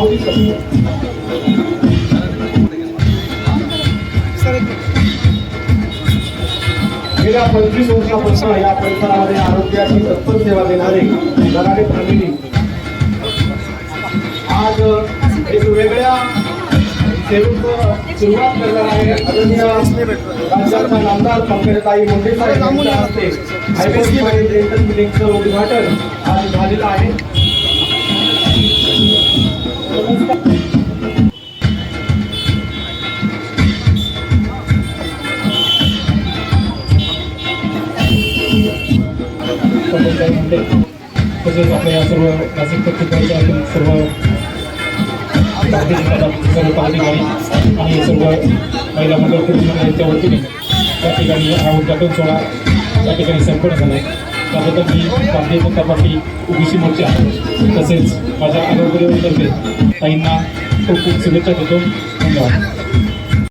माऊली sir. गेल्या 25 वर्षापासून या परिसरामध्ये आरोग्याची तत्पर सेवा देणारे गराडे फॅमिली आज एक वेगळ्या सेवेचं सुरुवात करणार आहे. आदरणीय राज्याचा नामदार पंकजताई मुंडे साहेब यांच्या हस्ते हायवेमध्ये डेंटल क्लिनिकचं उद्घाटन आज झालेलं आहे. तसेच आपल्या या सर्व नाशिक पत्रिकांच्या सर्व सर्व पदाधिकारी आणि सर्व महिला मंडळ यांच्या वतीने त्या ठिकाणी हा उद्घाटन सोहळा त्या ठिकाणी संपन्न झाला आहे. त्याबद्दल मी भारतीय जनता पार्टी ओबीसी मोर्चा तसेच माझ्या आरोग्यतर्फे ताईंना खूप खूप शुभेच्छा देतो. धन्यवाद.